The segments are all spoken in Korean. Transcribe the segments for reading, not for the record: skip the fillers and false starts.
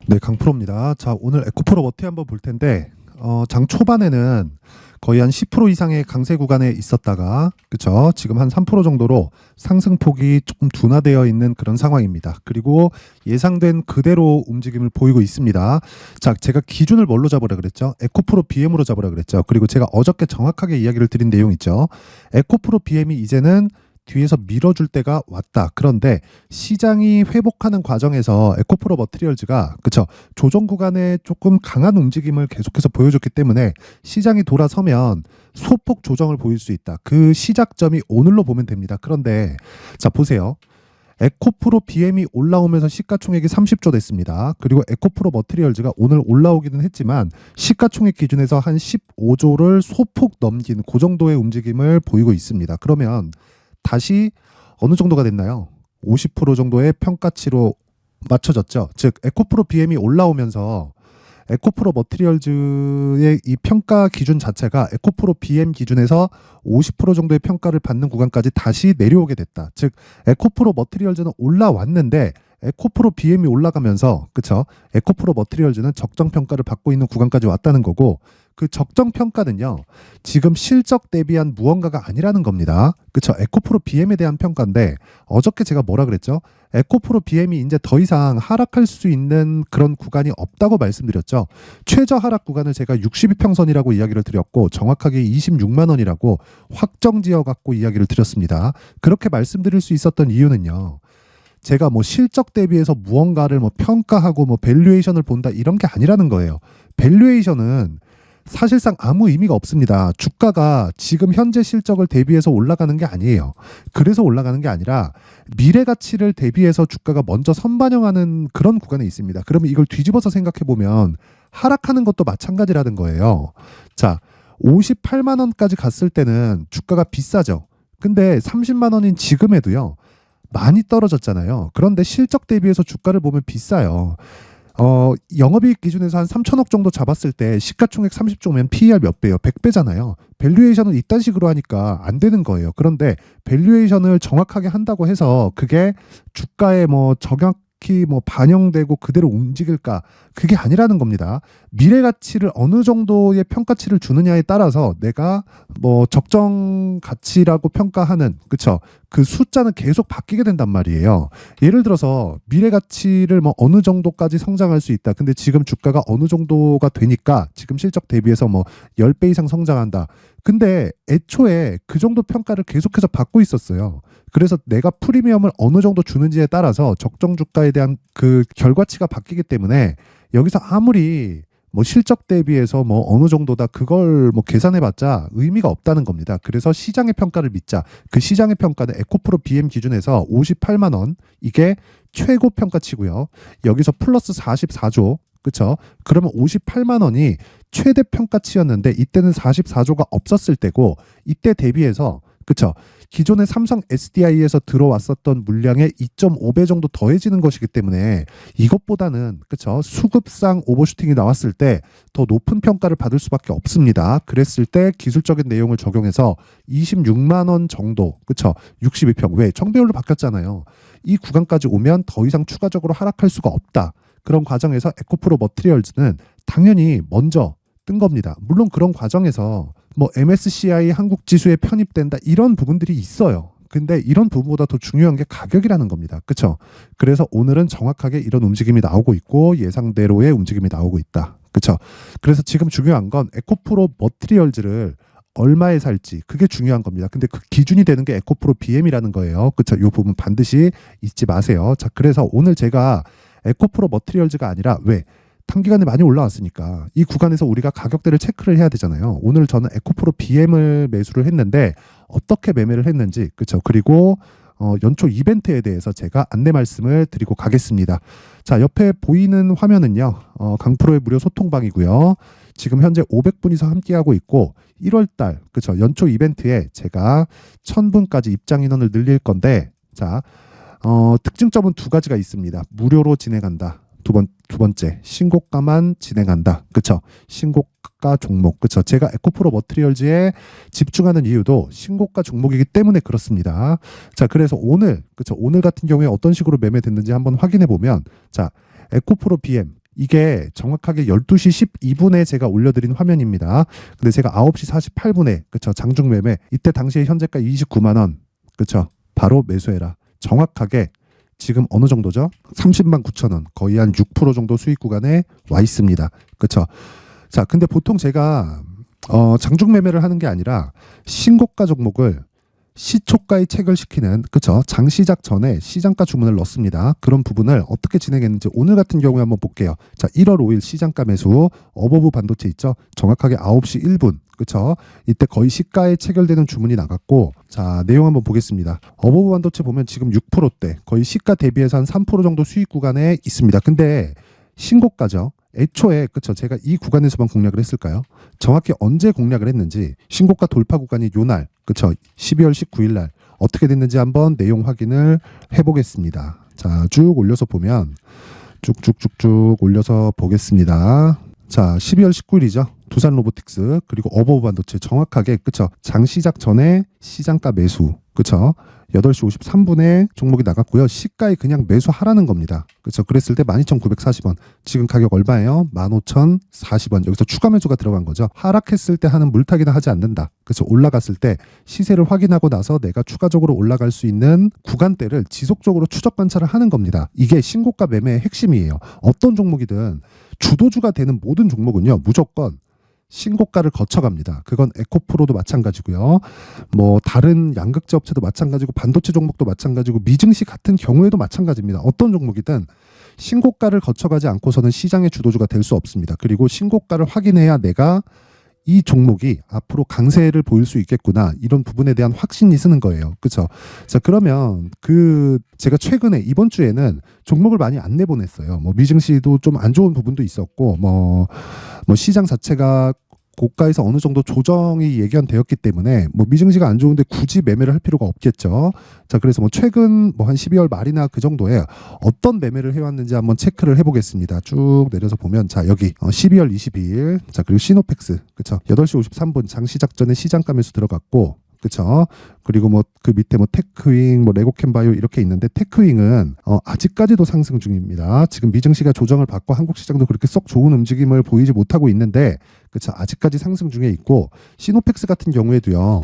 네, 강프로입니다. 자, 오늘 에코프로 머티 한번 볼 텐데, 장 초반에는 거의 한 10% 이상의 강세 구간에 있었다가, 그쵸? 지금 한 3% 정도로 상승폭이 조금 둔화되어 있는 그런 상황입니다. 그리고 예상된 그대로 움직임을 보이고 있습니다. 자, 제가 기준을 뭘로 잡으라 그랬죠? 에코프로 BM으로 잡으라 그랬죠. 그리고 제가 어저께 정확하게 이야기를 드린 내용 있죠? 에코프로 BM이 이제는 뒤에서 밀어줄 때가 왔다. 그런데 시장이 회복하는 과정에서 에코프로 머티리얼즈가 그쵸 조정 구간에 조금 강한 움직임을 계속해서 보여줬기 때문에 시장이 돌아서면 소폭 조정을 보일 수 있다. 그 시작점이 오늘로 보면 됩니다. 그런데 자 보세요. 에코프로 BM이 올라오면서 시가총액이 30조 됐습니다. 그리고 에코프로 머티리얼즈가 오늘 올라오기는 했지만 시가총액 기준에서 한 15조를 소폭 넘긴 그 정도의 움직임을 보이고 있습니다. 그러면 다시 어느 정도가 됐나요? 50% 정도의 평가치로 맞춰졌죠. 즉 에코프로 BM이 올라오면서 에코프로 머티리얼즈의 이 평가 기준 자체가 에코프로 BM 기준에서 50% 정도의 평가를 받는 구간까지 다시 내려오게 됐다. 즉 에코프로 머티리얼즈는 올라왔는데 에코프로 BM이 올라가면서 그쵸? 에코프로 머티리얼즈는 적정 평가를 받고 있는 구간까지 왔다는 거고 그 적정 평가는요. 지금 실적 대비한 무언가가 아니라는 겁니다. 그쵸? 에코프로 BM에 대한 평가인데 어저께 제가 뭐라 그랬죠? 에코프로 BM이 이제 더 이상 하락할 수 있는 그런 구간이 없다고 말씀드렸죠. 최저 하락 구간을 제가 62평선이라고 이야기를 드렸고 정확하게 26만 원이라고 확정 지어 갖고 이야기를 드렸습니다. 그렇게 말씀드릴 수 있었던 이유는요. 제가 뭐 실적 대비해서 무언가를 뭐 평가하고 뭐 밸류에이션을 본다 이런 게 아니라는 거예요. 밸류에이션은 사실상 아무 의미가 없습니다. 주가가 지금 현재 실적을 대비해서 올라가는 게 아니에요. 그래서 올라가는 게 아니라 미래 가치를 대비해서 주가가 먼저 선반영하는 그런 구간에 있습니다. 그러면 이걸 뒤집어서 생각해 보면 하락하는 것도 마찬가지라는 거예요. 자, 58만 원까지 갔을 때는 주가가 비싸죠. 근데 30만 원인 지금에도요. 많이 떨어졌잖아요. 그런데 실적 대비해서 주가를 보면 비싸요. 영업이익 기준에서 한 3천억 정도 잡았을 때 시가총액 30조면 PER 몇 배요? 100배잖아요. 밸류에이션을 이딴 식으로 하니까 안 되는 거예요. 그런데 밸류에이션을 정확하게 한다고 해서 그게 주가에 뭐 정확히 뭐 반영되고 그대로 움직일까? 그게 아니라는 겁니다. 미래 가치를 어느 정도의 평가치를 주느냐에 따라서 내가 뭐 적정 가치라고 평가하는 그쵸? 그 숫자는 계속 바뀌게 된단 말이에요. 예를 들어서 미래 가치를 뭐 어느 정도까지 성장할 수 있다. 근데 지금 주가가 어느 정도가 되니까 지금 실적 대비해서 뭐 10배 이상 성장한다. 근데 애초에 그 정도 평가를 계속해서 받고 있었어요. 그래서 내가 프리미엄을 어느 정도 주는지에 따라서 적정 주가에 대한 그 결과치가 바뀌기 때문에 여기서 아무리 뭐 실적 대비해서 뭐 어느 정도다 그걸 뭐 계산해봤자 의미가 없다는 겁니다. 그래서 시장의 평가를 믿자. 그 시장의 평가는 에코프로 BM 기준에서 58만 원 이게 최고 평가치고요. 여기서 플러스 44조 그쵸? 그러면 58만 원이 최대 평가치였는데 이때는 44조가 없었을 때고 이때 대비해서 그쵸? 기존의 삼성 SDI에서 들어왔었던 물량의 2.5배 정도 더해지는 것이기 때문에 이것보다는 그쵸? 수급상 오버슈팅이 나왔을 때 더 높은 평가를 받을 수밖에 없습니다. 그랬을 때 기술적인 내용을 적용해서 26만 원 정도 그쵸? 62평 왜? 청배율로 바뀌었잖아요. 이 구간까지 오면 더 이상 추가적으로 하락할 수가 없다. 그런 과정에서 에코프로 머티리얼즈는 당연히 먼저 뜬 겁니다. 물론 그런 과정에서 뭐 MSCI 한국 지수에 편입된다 이런 부분들이 있어요. 근데 이런 부분보다 더 중요한 게 가격이라는 겁니다. 그렇죠? 그래서 오늘은 정확하게 이런 움직임이 나오고 있고 예상대로의 움직임이 나오고 있다. 그렇죠? 그래서 지금 중요한 건 에코프로 머티리얼즈를 얼마에 살지 그게 중요한 겁니다. 근데 그 기준이 되는 게 에코프로 BM이라는 거예요. 그렇죠? 이 부분 반드시 잊지 마세요. 자, 그래서 오늘 제가 에코프로 머티리얼즈가 아니라 왜? 단기간에 많이 올라왔으니까 이 구간에서 우리가 가격대를 체크를 해야 되잖아요. 오늘 저는 에코프로 BM을 매수를 했는데 어떻게 매매를 했는지 그렇죠. 그리고 연초 이벤트에 대해서 제가 안내 말씀을 드리고 가겠습니다. 자, 옆에 보이는 화면은요. 강프로의 무료 소통방이고요. 지금 현재 500분이서 함께하고 있고 1월달 그렇죠. 연초 이벤트에 제가 1000분까지 입장 인원을 늘릴 건데 자, 특징점은 두 가지가 있습니다. 무료로 진행한다. 두 번째 신고가만 진행한다. 그쵸? 신고가 종목. 그쵸? 제가 에코프로 머티리얼즈에 집중하는 이유도 신고가 종목이기 때문에 그렇습니다. 자, 그래서 오늘 그쵸? 오늘 같은 경우에 어떤 식으로 매매됐는지 한번 확인해 보면 자, 에코프로 BM 이게 정확하게 12시 12분에 제가 올려드린 화면입니다. 근데 제가 9시 48분에 그쵸 장중 매매 이때 당시에 현재가 29만 원 그쵸 바로 매수해라. 정확하게 지금 어느 정도죠? 30만 9천 원 거의 한 6% 정도 수익 구간에 와 있습니다. 그쵸? 자 근데 보통 제가 장중 매매를 하는 게 아니라 신고가 종목을 시초가에 체결시키는 그쵸 장 시작 전에 시장가 주문을 넣습니다. 그런 부분을 어떻게 진행했는지 오늘 같은 경우에 한번 볼게요. 자 1월 5일 시장가 매수 어버브 반도체 있죠. 정확하게 9시 1분 그쵸 이때 거의 시가에 체결되는 주문이 나갔고 자 내용 한번 보겠습니다. 어버브 반도체 보면 지금 6%대 거의 시가 대비해서 한 3% 정도 수익 구간에 있습니다. 근데 신고가죠. 애초에 그쵸 제가 이 구간에서만 공략을 했을까요? 정확히 언제 공략을 했는지 신고가 돌파 구간이 요날 그쵸 12월 19일 날 어떻게 됐는지 한번 내용 확인을 해보겠습니다. 자 쭉 올려서 보면 쭉쭉쭉쭉 올려서 보겠습니다. 자 12월 19일이죠. 두산 로보틱스 그리고 어버브 반도체 정확하게 그쵸 장 시작 전에 시장가 매수 그쵸 8시 53분에 종목이 나갔고요. 시가에 그냥 매수하라는 겁니다. 그렇죠. 그랬을 때 12,940원. 지금 가격 얼마예요? 15,040원. 여기서 추가 매수가 들어간 거죠. 하락했을 때 하는 물타기는 하지 않는다. 그렇죠. 올라갔을 때 시세를 확인하고 나서 내가 추가적으로 올라갈 수 있는 구간대를 지속적으로 추적 관찰을 하는 겁니다. 이게 신고가 매매의 핵심이에요. 어떤 종목이든 주도주가 되는 모든 종목은요. 무조건 신고가를 거쳐갑니다. 그건 에코프로도 마찬가지고요. 뭐 다른 양극재 업체도 마찬가지고 반도체 종목도 마찬가지고 미증시 같은 경우에도 마찬가지입니다. 어떤 종목이든 신고가를 거쳐가지 않고서는 시장의 주도주가 될 수 없습니다. 그리고 신고가를 확인해야 내가 이 종목이 앞으로 강세를 보일 수 있겠구나 이런 부분에 대한 확신이 쓰는 거예요. 그렇죠? 자 그러면 제가 최근에 이번 주에는 종목을 많이 안 내보냈어요. 뭐 미증시도 좀 안 좋은 부분도 있었고 뭐 시장 자체가 고가에서 어느 정도 조정이 예견되었기 때문에 뭐 미증시가 안 좋은데 굳이 매매를 할 필요가 없겠죠. 자 그래서 뭐 최근 뭐 한 12월 말이나 그 정도에 어떤 매매를 해왔는지 한번 체크를 해보겠습니다. 쭉 내려서 보면 자 여기 12월 22일 자 그리고 시노펙스 그쵸 8시 53분 장 시작 전에 시장가 매수 들어갔고 그쵸 그리고 뭐 그 밑에 뭐 테크윙 뭐 레고캠바이오 이렇게 있는데 테크윙은 아직까지도 상승 중입니다. 지금 미증시가 조정을 받고 한국 시장도 그렇게 썩 좋은 움직임을 보이지 못하고 있는데 그쵸 아직까지 상승 중에 있고 시노펙스 같은 경우에도요.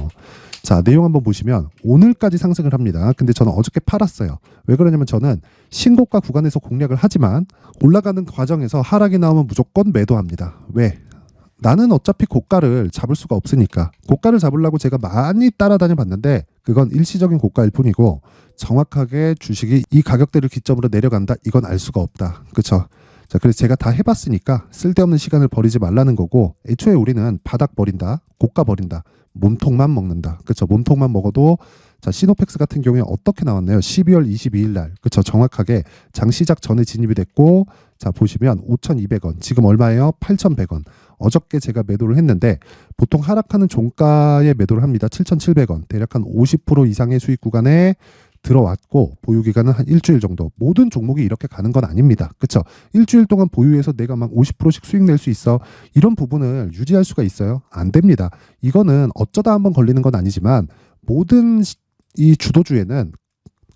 자 내용 한번 보시면 오늘까지 상승을 합니다. 근데 저는 어저께 팔았어요. 왜 그러냐면 저는 신고가 구간에서 공략을 하지만 올라가는 과정에서 하락이 나오면 무조건 매도합니다. 왜? 나는 어차피 고가를 잡을 수가 없으니까 고가를 잡으려고 제가 많이 따라다녀 봤는데 그건 일시적인 고가일 뿐이고 정확하게 주식이 이 가격대를 기점으로 내려간다 이건 알 수가 없다. 그렇죠? 자 그래서 제가 다 해봤으니까 쓸데없는 시간을 버리지 말라는 거고 애초에 우리는 바닥 버린다 고가 버린다 몸통만 먹는다. 그렇죠? 몸통만 먹어도 자 시노펙스 같은 경우에 어떻게 나왔나요? 12월 22일 날 그렇죠? 정확하게 장 시작 전에 진입이 됐고 자 보시면 5,200원 지금 얼마예요? 8,100원 어저께 제가 매도를 했는데 보통 하락하는 종가에 매도를 합니다. 7,700원 대략 한 50% 이상의 수익 구간에 들어왔고 보유기간은 한 일주일 정도 모든 종목이 이렇게 가는 건 아닙니다. 그렇죠? 일주일 동안 보유해서 내가 막 50%씩 수익 낼 수 있어 이런 부분을 유지할 수가 있어요? 안 됩니다. 이거는 어쩌다 한번 걸리는 건 아니지만 모든 이 주도주에는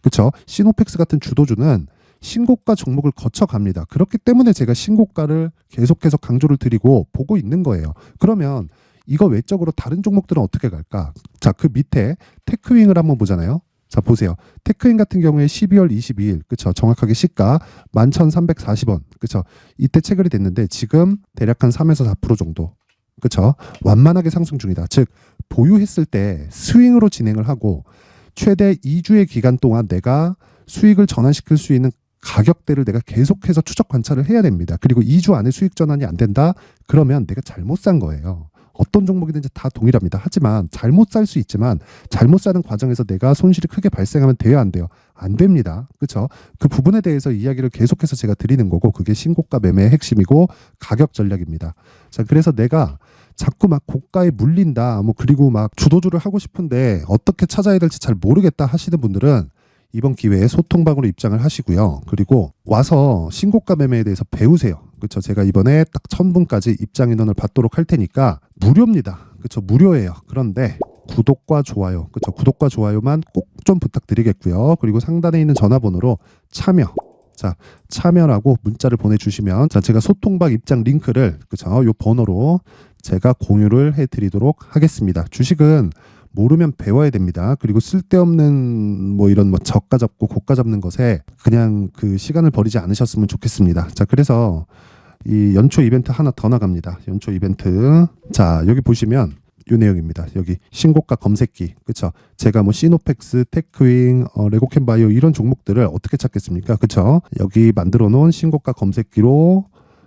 그렇죠? 시노펙스 같은 주도주는 신고가 종목을 거쳐갑니다. 그렇기 때문에 제가 신고가를 계속해서 강조를 드리고 보고 있는 거예요. 그러면 이거 외적으로 다른 종목들은 어떻게 갈까? 자, 그 밑에 테크윙을 한번 보잖아요. 자, 보세요. 테크윙 같은 경우에 12월 22일, 그쵸? 정확하게 시가 11,340원, 그쵸? 이때 체결이 됐는데 지금 대략 한 3에서 4% 정도. 그쵸? 완만하게 상승 중이다. 즉, 보유했을 때 스윙으로 진행을 하고 최대 2주의 기간 동안 내가 수익을 전환시킬 수 있는 가격대를 내가 계속해서 추적 관찰을 해야 됩니다. 그리고 2주 안에 수익 전환이 안 된다? 그러면 내가 잘못 산 거예요. 어떤 종목이든지 다 동일합니다. 하지만 잘못 살 수 있지만 잘못 사는 과정에서 내가 손실이 크게 발생하면 돼요, 안 돼요? 안 됩니다. 그렇죠? 그 부분에 대해서 이야기를 계속해서 제가 드리는 거고 그게 신고가 매매의 핵심이고 가격 전략입니다. 자, 그래서 내가 자꾸 막 고가에 물린다. 뭐 그리고 막 주도주를 하고 싶은데 어떻게 찾아야 될지 잘 모르겠다 하시는 분들은 이번 기회에 소통방으로 입장을 하시고요. 그리고 와서 신고가 매매에 대해서 배우세요. 그렇죠? 제가 이번에 딱 1,000분까지 입장 인원을 받도록 할 테니까 무료입니다. 그렇죠? 무료예요. 그런데 구독과 좋아요, 그렇죠? 구독과 좋아요만 꼭 좀 부탁드리겠고요. 그리고 상단에 있는 전화번호로 참여 자, 참여라고 문자를 보내주시면 자, 제가 소통방 입장 링크를 그쵸? 요 번호로 제가 공유를 해드리도록 하겠습니다. 주식은 모르면 배워야 됩니다. 그리고 쓸데없는 뭐 이런 뭐 저가 잡고 고가 잡는 것에 그냥 그 시간을 버리지 않으셨으면 좋겠습니다. 자, 그래서 이 연초 이벤트 하나 더 나갑니다. 연초 이벤트. 자, 여기 보시면 요 내용입니다. 여기 신고가 검색기. 그쵸? 제가 뭐 시노펙스, 테크윙, 레고캠바이오 이런 종목들을 어떻게 찾겠습니까? 그쵸? 여기 만들어 놓은 신고가 검색기로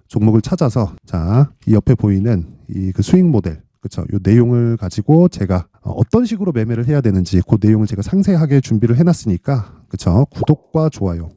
종목을 찾아서 자, 이 옆에 보이는 이 그 수익 모델. 그쵸? 요 내용을 가지고 제가 어떤 식으로 매매를 해야 되는지 그 내용을 제가 상세하게 준비를 해놨으니까 그쵸? 구독과 좋아요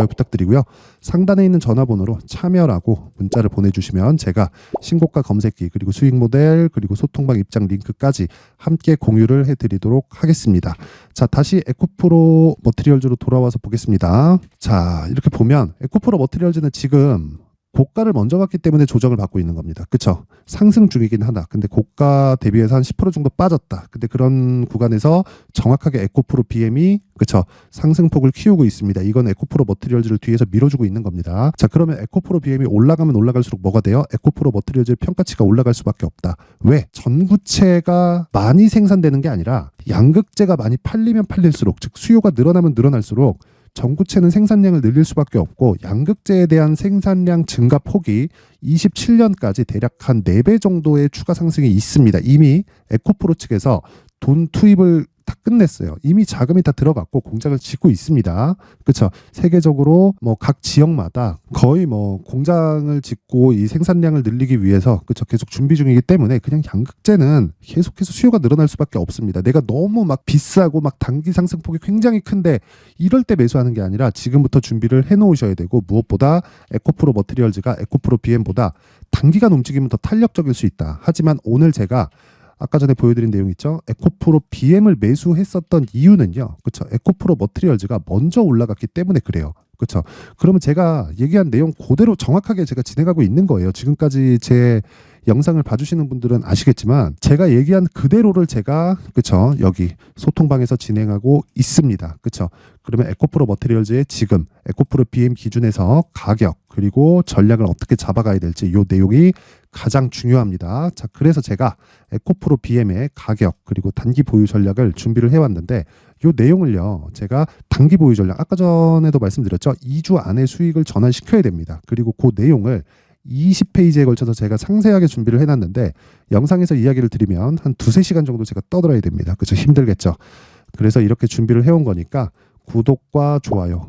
부탁드리고요. 상단에 있는 전화번호로 참여라고 문자를 보내주시면 제가 신고가 검색기 그리고 수익 모델 그리고 소통방 입장 링크까지 함께 공유를 해드리도록 하겠습니다. 자, 다시 에코프로 머티리얼즈로 돌아와서 보겠습니다. 자, 이렇게 보면 에코프로 머티리얼즈는 지금 고가를 먼저 갔기 때문에 조정을 받고 있는 겁니다. 그쵸? 상승 중이긴 하다. 근데 고가 대비해서 한 10% 정도 빠졌다. 근데 그런 구간에서 정확하게 에코프로 BM이 그쵸? 상승폭을 키우고 있습니다. 이건 에코프로 머티리얼즈를 뒤에서 밀어주고 있는 겁니다. 자, 그러면 에코프로 BM이 올라가면 올라갈수록 뭐가 돼요? 에코프로 머티리얼즈의 평가치가 올라갈 수밖에 없다. 왜? 전구체가 많이 생산되는 게 아니라 양극재가 많이 팔리면 팔릴수록 즉 수요가 늘어나면 늘어날수록 전구체는 생산량을 늘릴 수밖에 없고 양극재에 대한 생산량 증가 폭이 27년까지 대략 한 4배 정도의 추가 상승이 있습니다. 이미 에코프로 측에서 돈 투입을 다 끝냈어요. 이미 자금이 다 들어갔고 공장을 짓고 있습니다. 그렇죠? 세계적으로 뭐 각 지역마다 거의 뭐 공장을 짓고 이 생산량을 늘리기 위해서 그렇죠? 계속 준비 중이기 때문에 그냥 양극재는 계속해서 수요가 늘어날 수밖에 없습니다. 내가 너무 막 비싸고 막 단기 상승폭이 굉장히 큰데 이럴 때 매수하는 게 아니라 지금부터 준비를 해 놓으셔야 되고 무엇보다 에코프로 머티리얼즈가 에코프로 BM보다 단기간 움직이면 더 탄력적일 수 있다. 하지만 오늘 제가 아까 전에 보여드린 내용 있죠? 에코프로 BM을 매수했었던 이유는요. 그렇죠? 에코프로 머티리얼즈가 먼저 올라갔기 때문에 그래요. 그렇죠? 그러면 제가 얘기한 내용 그대로 정확하게 제가 진행하고 있는 거예요. 지금까지 제 영상을 봐주시는 분들은 아시겠지만 제가 얘기한 그대로를 제가 그쵸 여기 소통방에서 진행하고 있습니다. 그쵸? 그러면 에코프로 머티리얼즈의 지금 에코프로 BM 기준에서 가격 그리고 전략을 어떻게 잡아가야 될지 이 내용이 가장 중요합니다. 자, 그래서 제가 에코프로 BM의 가격 그리고 단기 보유 전략을 준비를 해왔는데 이 내용을요 제가 단기 보유 전략 아까 전에도 말씀드렸죠. 2주 안에 수익을 전환시켜야 됩니다. 그리고 그 내용을 20페이지에 걸쳐서 제가 상세하게 준비를 해놨는데 영상에서 이야기를 드리면 한 2-3시간 정도 제가 떠들어야 됩니다. 그렇죠? 힘들겠죠? 그래서 이렇게 준비를 해온 거니까 구독과 좋아요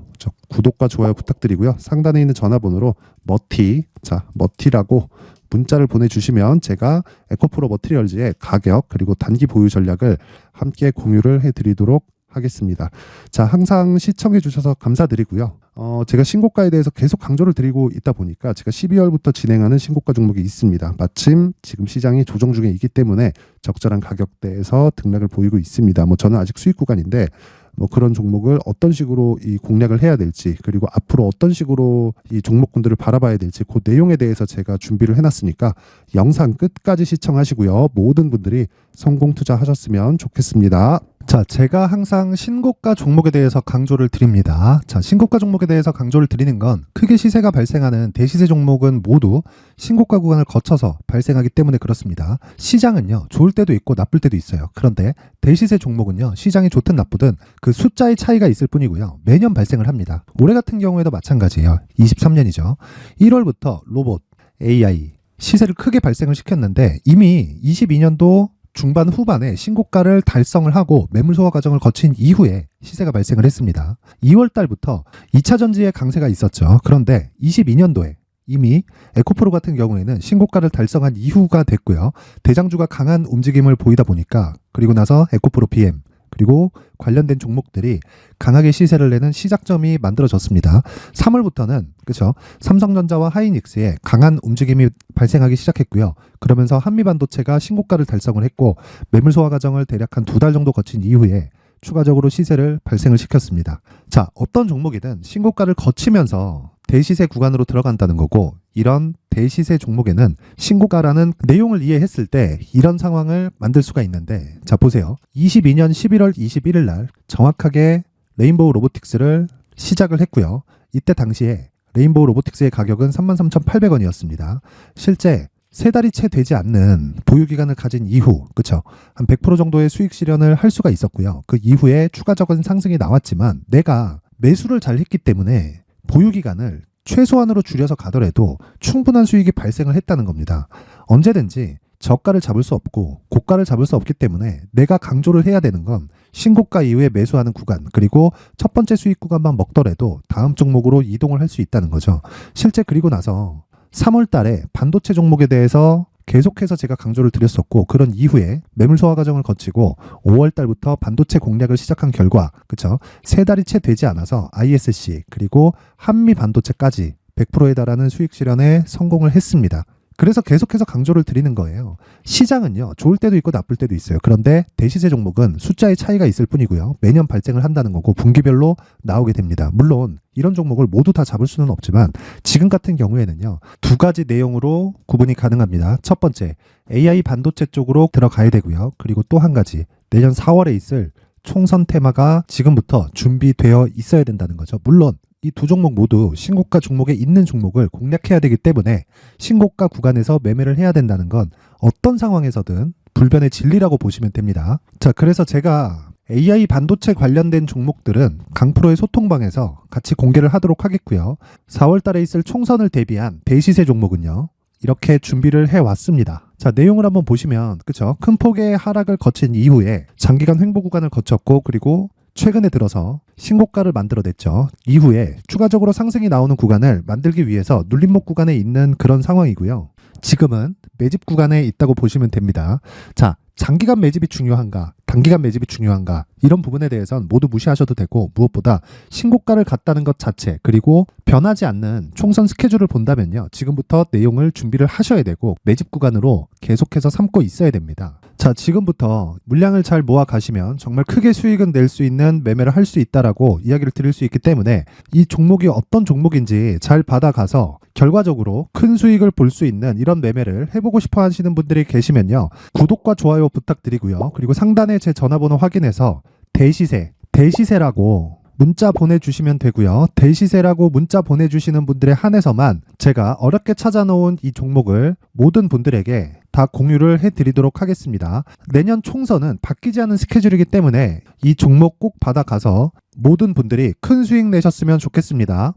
부탁드리고요. 상단에 있는 전화번호로 머티라고 문자를 보내주시면 제가 에코프로 머티리얼즈의 가격 그리고 단기 보유 전략을 함께 공유를 해드리도록 하겠습니다. 자, 항상 시청해 주셔서 감사드리고요. 제가 신고가에 대해서 계속 강조를 드리고 있다 보니까 제가 12월부터 진행하는 신고가 종목이 있습니다. 마침 지금 시장이 조정 중에 있기 때문에 적절한 가격대에서 등락을 보이고 있습니다. 뭐 저는 아직 수익 구간인데 뭐 그런 종목을 어떤 식으로 이 공략을 해야 될지 그리고 앞으로 어떤 식으로 이 종목군들을 바라봐야 될지 그 내용에 대해서 제가 준비를 해놨으니까 영상 끝까지 시청하시고요. 모든 분들이 성공 투자하셨으면 좋겠습니다. 자, 제가 항상 신고가 종목에 대해서 강조를 드립니다. 자, 신고가 종목에 대해서 강조를 드리는 건 크게 시세가 발생하는 대시세 종목은 모두 신고가 구간을 거쳐서 발생하기 때문에 그렇습니다. 시장은요, 좋을 때도 있고 나쁠 때도 있어요. 그런데 대시세 종목은요, 시장이 좋든 나쁘든 그 숫자의 차이가 있을 뿐이고요. 매년 발생을 합니다. 올해 같은 경우에도 마찬가지예요. 23년이죠. 1월부터 로봇, AI, 시세를 크게 발생을 시켰는데 이미 22년도 중반 후반에 신고가를 달성을 하고 매물 소화 과정을 거친 이후에 시세가 발생을 했습니다. 2월 달부터 2차 전지의 강세가 있었죠. 그런데 22년도에 이미 에코프로 같은 경우에는 신고가를 달성한 이후가 됐고요. 대장주가 강한 움직임을 보이다 보니까 그리고 나서 에코프로 BM 그리고 관련된 종목들이 강하게 시세를 내는 시작점이 만들어졌습니다. 3월부터는 그렇죠. 삼성전자와 하이닉스의 강한 움직임이 발생하기 시작했고요. 그러면서 한미반도체가 신고가를 달성을 했고 매물 소화 과정을 대략 한 2달 정도 거친 이후에 추가적으로 시세를 발생을 시켰습니다. 자, 어떤 종목이든 신고가를 거치면서 대시세 구간으로 들어간다는 거고 이런 대시세 종목에는 신고가라는 내용을 이해했을 때 이런 상황을 만들 수가 있는데 자, 보세요. 22년 11월 21일 날 정확하게 레인보우 로보틱스를 시작을 했고요. 이때 당시에 레인보우 로보틱스의 가격은 33,800원이었습니다. 실제 3달이 채 되지 않는 보유기간을 가진 이후, 그쵸? 한 100% 정도의 수익 실현을 할 수가 있었고요. 그 이후에 추가적인 상승이 나왔지만 내가 매수를 잘 했기 때문에 보유기간을 최소한으로 줄여서 가더라도 충분한 수익이 발생을 했다는 겁니다. 언제든지 저가를 잡을 수 없고 고가를 잡을 수 없기 때문에 내가 강조를 해야 되는 건 신고가 이후에 매수하는 구간, 그리고 첫 번째 수익 구간만 먹더라도 다음 종목으로 이동을 할 수 있다는 거죠. 실제 그리고 나서 3월 달에 반도체 종목에 대해서 계속해서 제가 강조를 드렸었고, 그런 이후에 매물 소화 과정을 거치고 5월 달부터 반도체 공략을 시작한 결과, 그쵸? 3달이 채 되지 않아서 ISC 그리고 한미 반도체까지 100%에 달하는 수익 실현에 성공을 했습니다. 그래서 계속해서 강조를 드리는 거예요. 시장은요, 좋을 때도 있고 나쁠 때도 있어요. 그런데 대시세 종목은 숫자의 차이가 있을 뿐이고요. 매년 발생을 한다는 거고 분기별로 나오게 됩니다. 물론 이런 종목을 모두 다 잡을 수는 없지만 지금 같은 경우에는요, 두 가지 내용으로 구분이 가능합니다. 첫 번째, AI 반도체 쪽으로 들어가야 되고요. 그리고 또 한 가지, 내년 4월에 있을 총선 테마가 지금부터 준비되어 있어야 된다는 거죠. 물론 이 두 종목 모두 신고가 종목에 있는 종목을 공략해야 되기 때문에 신고가 구간에서 매매를 해야 된다는 건 어떤 상황에서든 불변의 진리라고 보시면 됩니다. 자, 그래서 제가 AI 반도체 관련된 종목들은 강프로의 소통방에서 같이 공개를 하도록 하겠고요. 4월 달에 있을 총선을 대비한 대시세 종목은요, 이렇게 준비를 해왔습니다. 자, 내용을 한번 보시면, 그쵸? 큰 폭의 하락을 거친 이후에 장기간 횡보 구간을 거쳤고, 그리고 최근에 들어서 신고가를 만들어냈죠. 이후에 추가적으로 상승이 나오는 구간을 만들기 위해서 눌림목 구간에 있는 그런 상황이고요. 지금은 매집 구간에 있다고 보시면 됩니다. 자, 장기간 매집이 중요한가, 단기간 매집이 중요한가, 이런 부분에 대해서는 모두 무시하셔도 되고, 무엇보다 신고가를 갔다는 것 자체, 그리고 변하지 않는 총선 스케줄을 본다면요, 지금부터 내용을 준비를 하셔야 되고 매집 구간으로 계속해서 삼고 있어야 됩니다. 자, 지금부터 물량을 잘 모아 가시면 정말 크게 수익은 낼 수 있는 매매를 할 수 있다라고 이야기를 드릴 수 있기 때문에 이 종목이 어떤 종목인지 잘 받아가서 결과적으로 큰 수익을 볼 수 있는 이런 매매를 해보고 싶어 하시는 분들이 계시면요, 구독과 좋아요 부탁드리고요. 그리고 상단에 제 전화번호 확인해서 대시세라고 문자 보내주시면 되고요. 대시세라고 문자 보내주시는 분들에 한해서만 제가 어렵게 찾아놓은 이 종목을 모든 분들에게 다 공유를 해드리도록 하겠습니다. 내년 총선은 바뀌지 않은 스케줄이기 때문에 이 종목 꼭 받아가서 모든 분들이 큰 수익 내셨으면 좋겠습니다.